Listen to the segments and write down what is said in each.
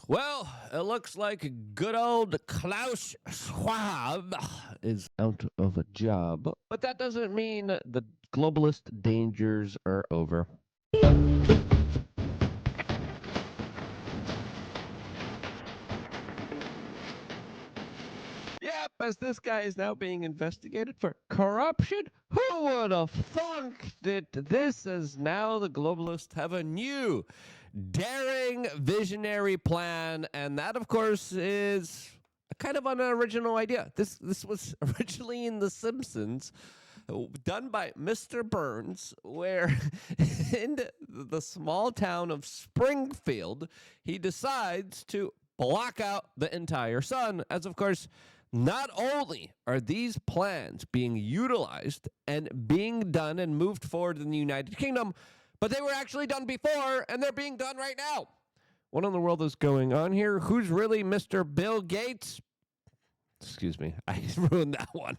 Well, it looks like good old Klaus Schwab is out of a job, but that doesn't mean the globalist dangers are over. Yep, as this guy is now being investigated for corruption. Who would have thunk that this is now the globalists have a new daring visionary plan, and that of course is a kind of an original idea. This was originally in The Simpsons, done by Mr. Burns, where in the small town of Springfield, he decides to block out the entire sun, as of course not only are these plans being utilized and being done and moved forward in the United Kingdom, but they were actually done before, and they're being done right now. What in the world is going on here? Who's really Mr. Bill Gates? Excuse me, I ruined that one.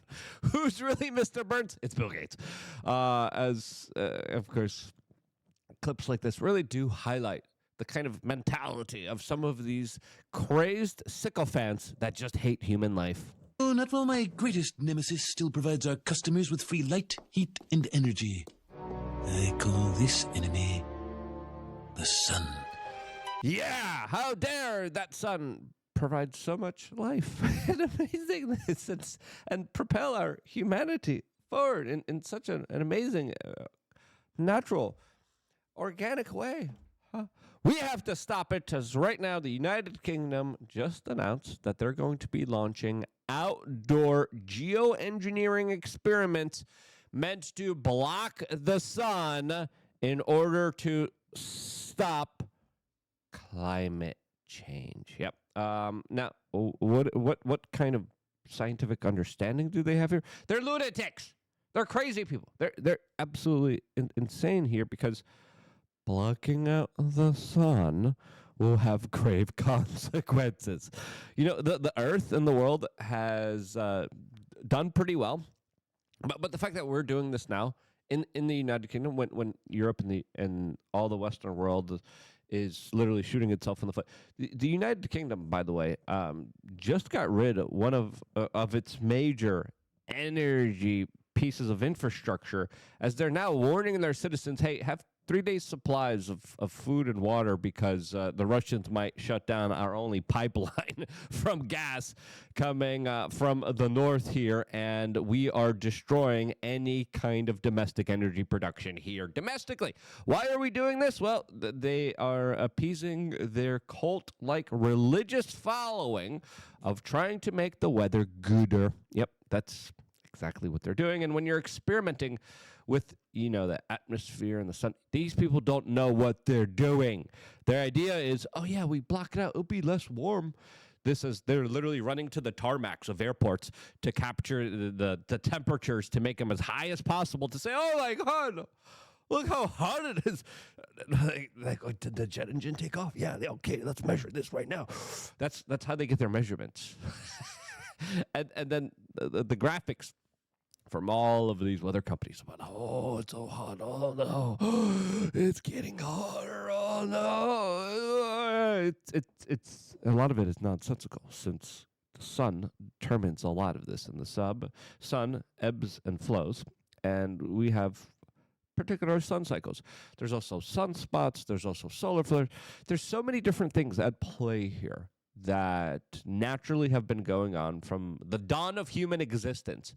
Who's really Mr. Burns? It's Bill Gates. Of course, clips like this really do highlight the kind of mentality of some of these crazed sycophants that just hate human life. Oh, not while my greatest nemesis still provides our customers with free light, heat, and energy. I call this enemy the sun. Yeah, how dare that sun provide so much life and amazingness and propel our humanity forward in such an amazing, natural, organic way. We have to stop it, because right now the United Kingdom just announced that they're going to be launching outdoor geoengineering experiments meant to block the sun in order to stop climate change. Yep. Now, what kind of scientific understanding do they have here? They're lunatics. They're crazy people. They're absolutely insane here, because blocking out the sun will have grave consequences. You know, the Earth and the world has done pretty well, but the fact that we're doing this now in the United Kingdom, when Europe and all the Western world is literally shooting itself in the foot. The United Kingdom, by the way, just got rid of one of its major energy pieces of infrastructure, as they're now warning their citizens, hey, have 3 days supplies of food and water, because the Russians might shut down our only pipeline from gas coming from the north here, and we are destroying any kind of domestic energy production here domestically. Why are we doing this? Well, they are appeasing their cult-like religious following of trying to make the weather gooder. Yep, that's exactly what they're doing. And when you're experimenting with, the atmosphere and the sun, these people don't know what they're doing. Their idea is, oh yeah, we block it out, it'll be less warm. They're literally running to the tarmacs of airports to capture the temperatures to make them as high as possible, to say, oh my God, look how hot it is. Like, did the jet engine take off? Yeah, okay, let's measure this right now. That's how they get their measurements. and then the graphics from all of these weather companies about, oh, it's so hot, oh no, it's getting hotter, oh no. It's a lot of it is nonsensical, since the sun determines a lot of this, and the sun ebbs and flows, and we have particular sun cycles. There's also sunspots, there's also solar flares. There's so many different things at play here that naturally have been going on from the dawn of human existence.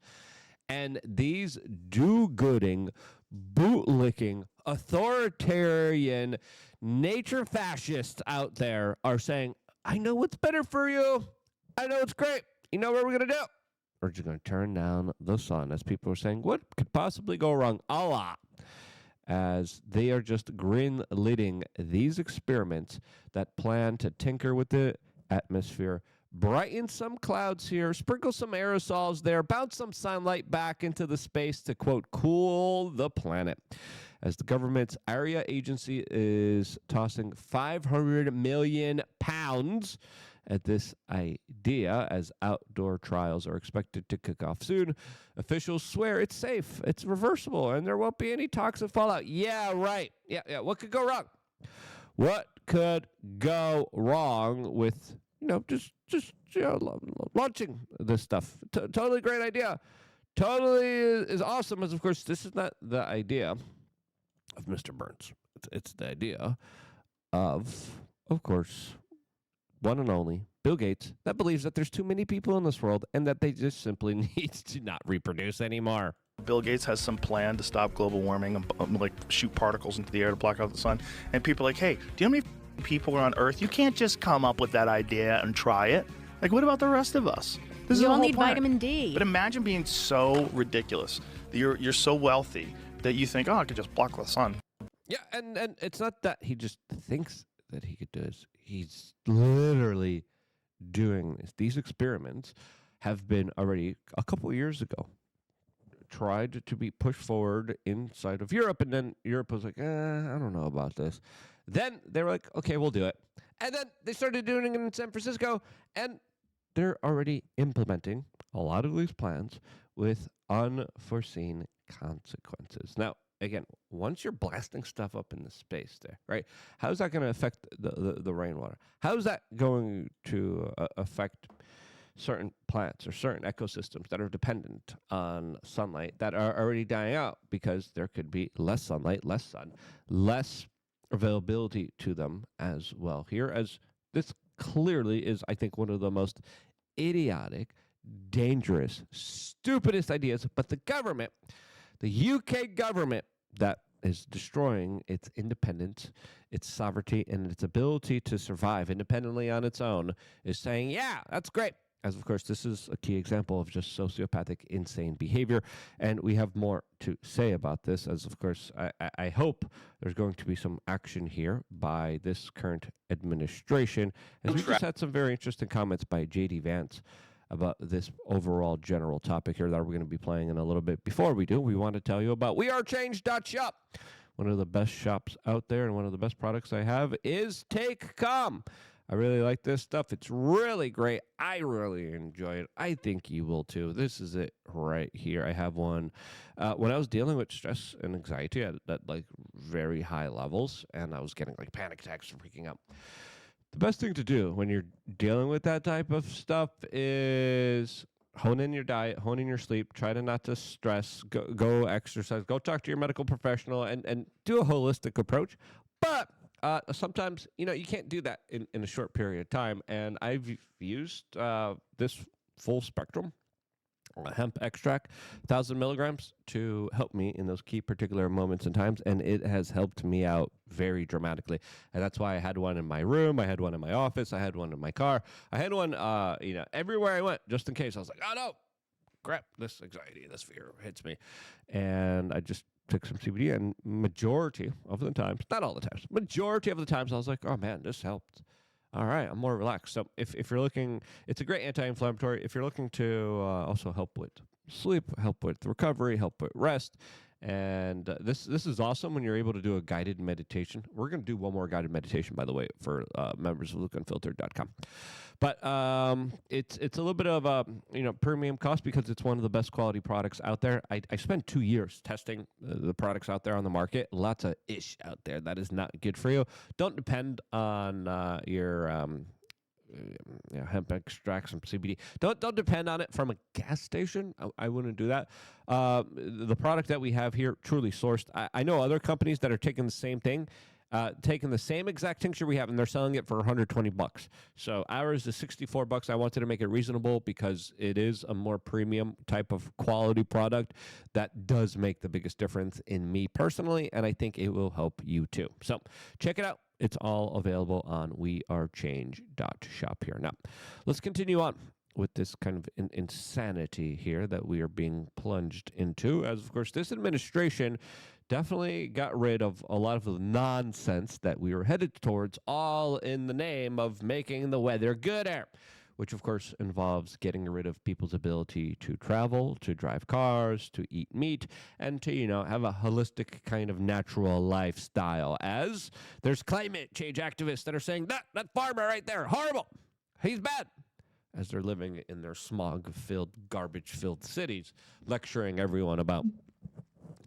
And these do-gooding, bootlicking, authoritarian, nature fascists out there are saying, I know what's better for you. I know it's great. You know what we're going to do? We're just going to turn down the sun. As people are saying, what could possibly go wrong? A lot. As they are just green-lighting these experiments that plan to tinker with the atmosphere, brighten some clouds here, sprinkle some aerosols there, bounce some sunlight back into the space to, quote, cool the planet. As the government's area agency is tossing £500 million at this idea, as outdoor trials are expected to kick off soon, officials swear it's safe, it's reversible, and there won't be any toxic fallout. Yeah, right. Yeah, what could go wrong? What could go wrong with, just launching this stuff? Totally great idea. Totally is awesome. As of course, this is not the idea of Mr. Burns. It's the idea of course, one and only Bill Gates, that believes that there's too many people in this world and that they just simply need to not reproduce anymore. Bill Gates has some plan to stop global warming and like shoot particles into the air to block out the sun. And people are like, hey, do you know how many people are on Earth? You can't just come up with that idea and try it. Like, what about the rest of us? This is You the all whole need planet. vitamin D. But imagine being so ridiculous that you're so wealthy that you think, oh, I could just block the sun. Yeah, and it's not that he just thinks that he could do this. He's literally doing this. These experiments have been already a couple of years ago tried to be pushed forward inside of Europe, and then Europe was like, I don't know about this. Then they were like, okay, we'll do it. And then they started doing it in San Francisco, and they're already implementing a lot of these plans with unforeseen consequences. Now, again, once you're blasting stuff up into space there, right, how's that going to affect the rainwater? How's that going to affect certain plants or certain ecosystems that are dependent on sunlight that are already dying out because there could be less sunlight, less sun, less availability to them as well here, as this clearly is, I think, one of the most idiotic, dangerous, stupidest ideas. But the government, the UK government, that is destroying its independence, its sovereignty, and its ability to survive independently on its own, is saying, yeah, that's great. As, of course, this is a key example of just sociopathic, insane behavior. And we have more to say about this, as, of course, I hope there's going to be some action here by this current administration. As we just had some very interesting comments by J.D. Vance about this overall general topic here that we're going to be playing in a little bit. Before we do, we want to tell you about wearechange.shop. One of the best shops out there and one of the best products I have is Take-Com. I really like this stuff. It's really great. I really enjoy it. I think you will too. This is it right here. I have one. When I was dealing with stress and anxiety at like very high levels, and I was getting like panic attacks and freaking out. The best thing to do when you're dealing with that type of stuff is hone in your diet, hone in your sleep, try to not to stress, go exercise, go talk to your medical professional, and do a holistic approach. But sometimes, you can't do that in a short period of time. And I've used this full spectrum hemp extract, 1,000 milligrams, to help me in those key particular moments and times. And it has helped me out very dramatically. And that's why I had one in my room. I had one in my office. I had one in my car. I had one, everywhere I went, just in case. I was like, oh, no, crap, this anxiety, this fear hits me. And I just took some CBD, and majority of the times, not all the times, majority of the times I was like, oh man, this helped. All right, I'm more relaxed. So if you're looking, it's a great anti-inflammatory. If you're looking to also help with sleep, help with recovery, help with rest, and this is awesome when you're able to do a guided meditation. We're going to do one more guided meditation, by the way, for members of LukeUnfiltered.com. But it's a little bit of a premium cost because it's one of the best quality products out there. I spent 2 years testing the products out there on the market. Lots of ish out there that is not good for you. Don't depend on your hemp extracts and CBD. Don't depend on it from a gas station. I wouldn't do that. The product that we have here, truly sourced. I know other companies that are taking the same thing, taking the same exact tincture we have, and they're selling it for $120. So ours is $64. I wanted to make it reasonable because it is a more premium type of quality product that does make the biggest difference in me personally, and I think it will help you too. So check it out. It's all available on wearechange.shop here. Now, let's continue on with this kind of insanity here that we are being plunged into. As, of course, this administration definitely got rid of a lot of the nonsense that we were headed towards, all in the name of making the weather gooder, which, of course, involves getting rid of people's ability to travel, to drive cars, to eat meat, and to, have a holistic kind of natural lifestyle. As there's climate change activists that are saying, that farmer right there, horrible, he's bad, as they're living in their smog-filled, garbage-filled cities, lecturing everyone about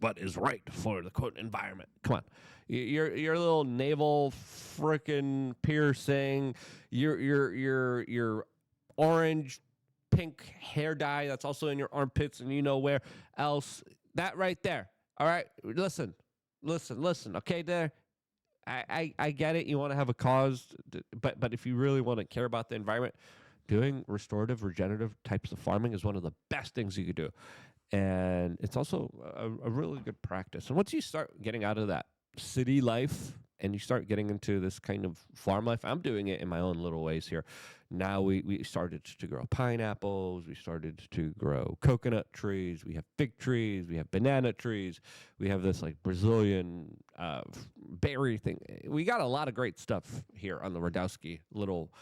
what is right for the quote environment. Come on. Your little navel frickin' piercing, your orange pink hair dye that's also in your armpits and you know where else. That right there. All right. Listen. Okay, there. I get it. You want to have a cause, but if you really want to care about the environment, doing restorative, regenerative types of farming is one of the best things you could do. And it's also a really good practice. And once you start getting out of that city life and you start getting into this kind of farm life, I'm doing it in my own little ways here. Now we started to grow pineapples. We started to grow coconut trees. We have fig trees. We have banana trees. We have this like Brazilian berry thing. We got a lot of great stuff here on the Radowski little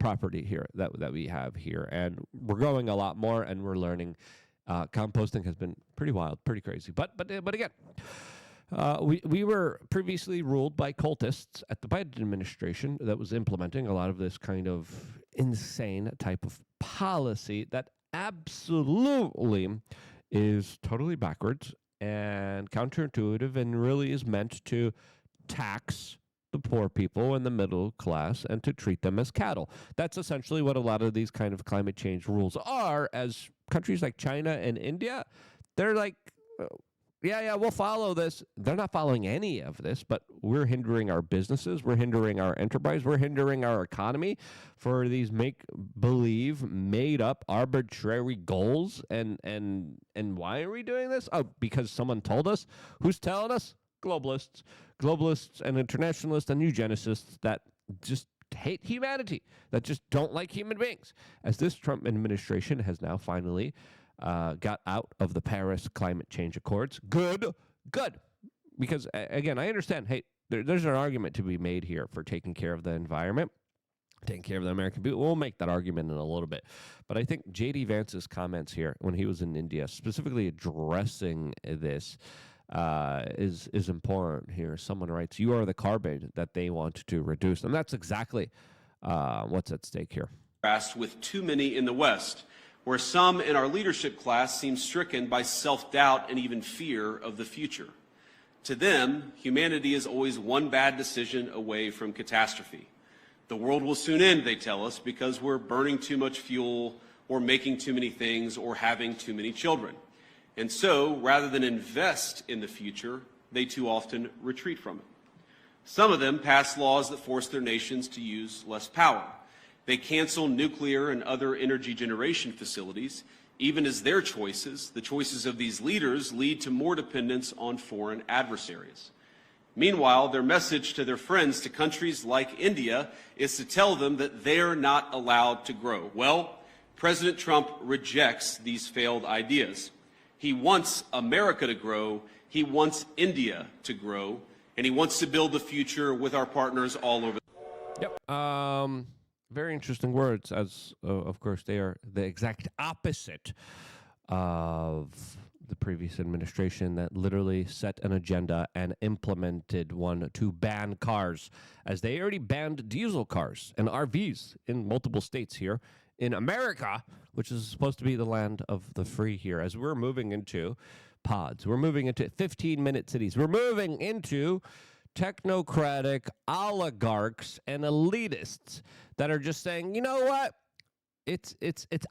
property here that we have here. And we're growing a lot more and we're learning. Composting has been pretty wild, pretty crazy. But again, we were previously ruled by cultists at the Biden administration that was implementing a lot of this kind of insane type of policy that absolutely is totally backwards and counterintuitive and really is meant to tax the poor people and the middle class and to treat them as cattle. That's essentially what a lot of these kind of climate change rules are, as countries like China and India, they're like, yeah, we'll follow this. They're not following any of this, but we're hindering our businesses. We're hindering our enterprise. We're hindering our economy for these make-believe, made-up, arbitrary goals. And why are we doing this? Oh, because someone told us. Who's telling us? Globalists and internationalists and eugenicists that just hate humanity, that just don't like human beings. As this Trump administration has now finally got out of the Paris climate change accords. Good. Because, again, I understand, hey, there's an argument to be made here for taking care of the environment, taking care of the American people. We'll make that argument in a little bit. But I think J.D. Vance's comments here when he was in India, specifically addressing this, is important here. Someone writes, you are the carbon that they want to reduce. And that's exactly what's at stake here. With too many in the West, where some in our leadership class seem stricken by self-doubt and even fear of the future. To them, humanity is always one bad decision away from catastrophe. The world will soon end, they tell us, because we're burning too much fuel or making too many things or having too many children. And so, rather than invest in the future, they too often retreat from it. Some of them pass laws that force their nations to use less power. They cancel nuclear and other energy generation facilities, even as their choices, the choices of these leaders, lead to more dependence on foreign adversaries. Meanwhile, their message to their friends, to countries like India, is to tell them that they're not allowed to grow. Well, President Trump rejects these failed ideas. He wants America to grow, he wants India to grow, and he wants to build the future with our partners all over. Yep. Very interesting words, as of course they are the exact opposite of the previous administration that literally set an agenda and implemented one to ban cars, as they already banned diesel cars and RVs in multiple states here in America, which is supposed to be the land of the free here, as we're moving into pods. We're moving into 15-minute cities. We're moving into technocratic oligarchs and elitists that are just saying, you know what? It's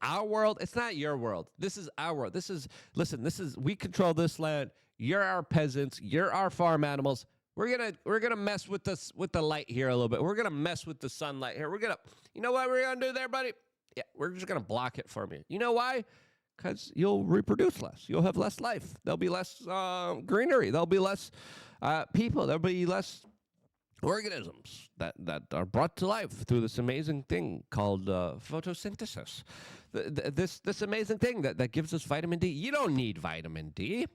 our world. It's not your world. This is our world. We control this land. You're our peasants. You're our farm animals. We're gonna mess with the light here a little bit. We're gonna mess with the sunlight here. You know what we're gonna do there, buddy? Yeah, we're just gonna block it for you. You know why? Because you'll reproduce less. You'll have less life. There'll be less greenery. There'll be less people. There'll be less organisms that are brought to life through this amazing thing called photosynthesis. This amazing thing that gives us vitamin D. You don't need vitamin D.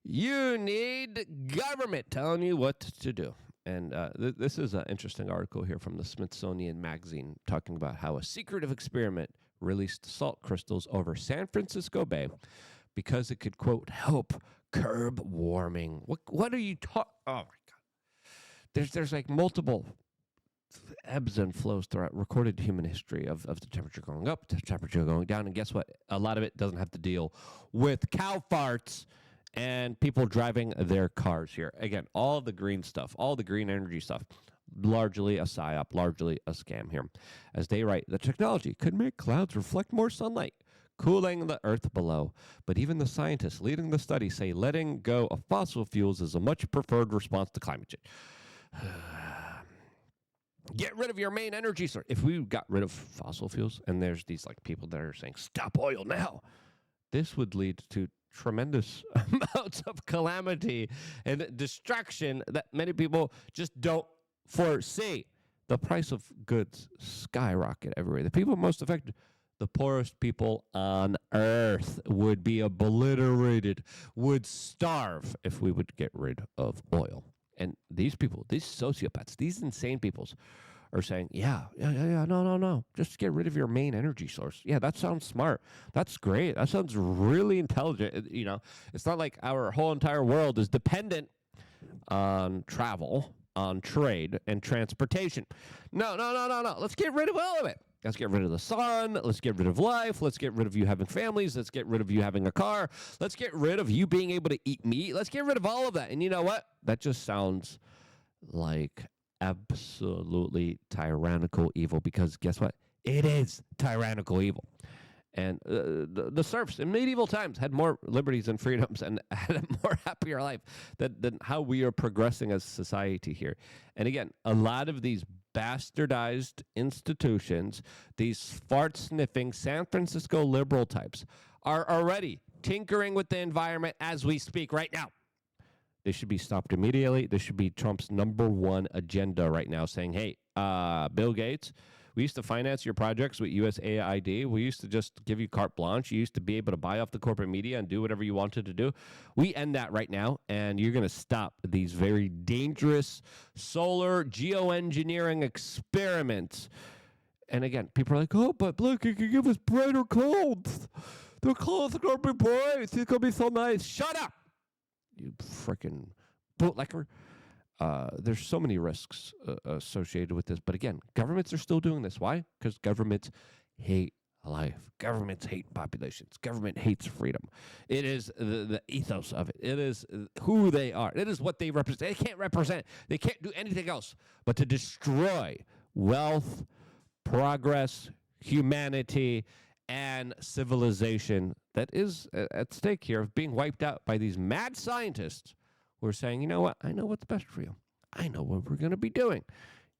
You need government telling you what to do. And this is an interesting article here from the Smithsonian Magazine talking about how a secretive experiment released salt crystals over San Francisco Bay because it could, quote, help curb warming. What are you talking? Oh, my God. There's like multiple ebbs and flows throughout recorded human history of the temperature going up, the temperature going down. And guess what? A lot of it doesn't have to deal with cow farts and people driving their cars here. Again, all the green stuff, all the green energy stuff, largely a psyop, largely a scam here. As they write, the technology could make clouds reflect more sunlight, cooling the earth below. But even the scientists leading the study say letting go of fossil fuels is a much preferred response to climate change. Get rid of your main energy source. If we got rid of fossil fuels, and there's these like people that are saying, stop oil now, this would lead to tremendous amounts of calamity and destruction that many people just don't foresee. The price of goods skyrocket everywhere. The people most affected, the poorest people on earth, would be obliterated, would starve if we would get rid of oil. And these people, these sociopaths, these insane peoples are saying, no. Just get rid of your main energy source. Yeah, that sounds smart. That's great. That sounds really intelligent. You know, it's not like our whole entire world is dependent on travel, on trade, and transportation. No. Let's get rid of all of it. Let's get rid of the sun. Let's get rid of life. Let's get rid of you having families. Let's get rid of you having a car. Let's get rid of you being able to eat meat. Let's get rid of all of that. And you know what? That just sounds like absolutely tyrannical evil, because guess what? It is tyrannical evil. And the serfs in medieval times had more liberties and freedoms and had a more happier life than how we are progressing as society here. And again, a lot of these bastardized institutions, these fart-sniffing San Francisco liberal types, are already tinkering with the environment as we speak right now. They should be stopped immediately. This should be Trump's #1 agenda right now, saying, hey, Bill Gates, we used to finance your projects with USAID. We used to just give you carte blanche. You used to be able to buy off the corporate media and do whatever you wanted to do. We end that right now, and you're going to stop these very dangerous solar geoengineering experiments. And again, people are like, oh, but look, you can give us brighter clothes. The clothes are going to be bright. It's going to be so nice. Shut up, you freaking bootlicker. There's so many risks associated with this. But again, governments are still doing this. Why? Because governments hate life. Governments hate populations. Government hates freedom. It is the ethos of it. It is who they are. It is what they represent. They can't represent. They can't do anything else but to destroy wealth, progress, humanity, and civilization that is at stake here, of being wiped out by these mad scientists. We're saying, you know what? I know what's best for you. I know what we're going to be doing.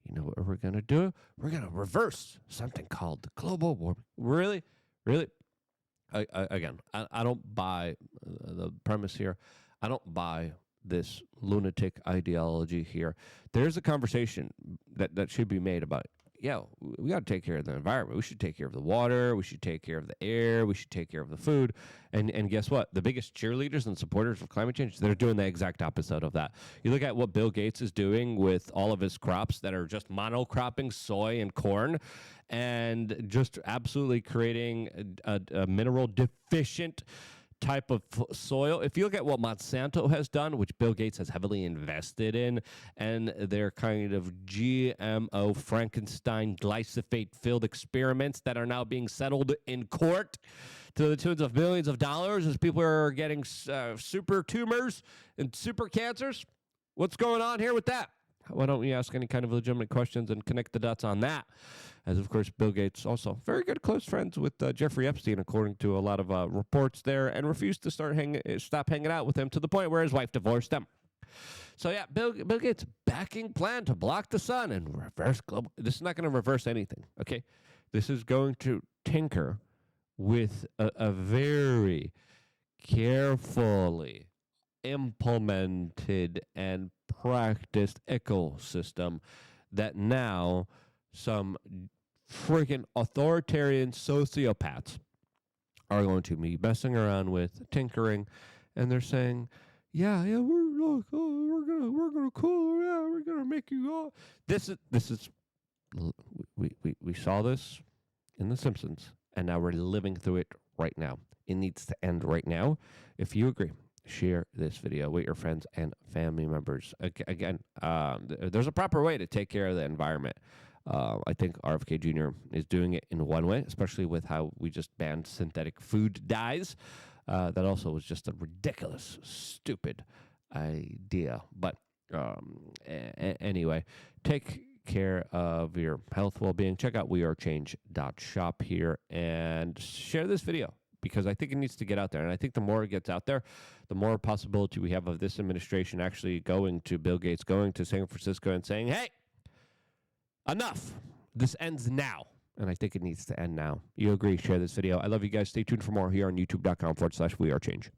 You know what we're going to do? We're going to reverse something called global warming. Really? Really? Again, I don't buy the premise here. I don't buy this lunatic ideology here. There's a conversation that should be made about, we got to take care of the environment. We should take care of the water. We should take care of the air. We should take care of the food. And guess what? The biggest cheerleaders and supporters of climate change, they're doing the exact opposite of that. You look at what Bill Gates is doing with all of his crops that are just monocropping soy and corn, and just absolutely creating a mineral deficient type of soil. If you look at what Monsanto has done, which Bill Gates has heavily invested in, and their kind of GMO Frankenstein glyphosate-filled experiments that are now being settled in court to the tunes of millions of dollars as people are getting super tumors and super cancers. What's going on here with that? Why don't we ask any kind of legitimate questions and connect the dots on that? As, of course, Bill Gates also very good close friends with Jeffrey Epstein, according to a lot of reports there, and refused to stop hanging out with him to the point where his wife divorced him. So, yeah, Bill Gates backing plan to block the sun and reverse global. This is not going to reverse anything, okay? This is going to tinker with a very carefully implemented and practiced ecosystem that now some freaking authoritarian sociopaths are going to be messing around with, tinkering, and they're saying, we're gonna cool, we're gonna make you all. This is we saw this in The Simpsons, and now we're living through it right now. It needs to end right now. If you agree, share this video with your friends and family members. Again, there's a proper way to take care of the environment. I think RFK Jr. is doing it in one way, especially with how we just banned synthetic food dyes. That also was just a ridiculous, stupid idea. But anyway, take care of your health, well-being. Check out wearechange.shop here and share this video, because I think it needs to get out there. And I think the more it gets out there, the more possibility we have of this administration actually going to Bill Gates, going to San Francisco and saying, hey, enough. This ends now. And I think it needs to end now. You agree? Share this video. I love you guys. Stay tuned for more here on youtube.com/wearechange.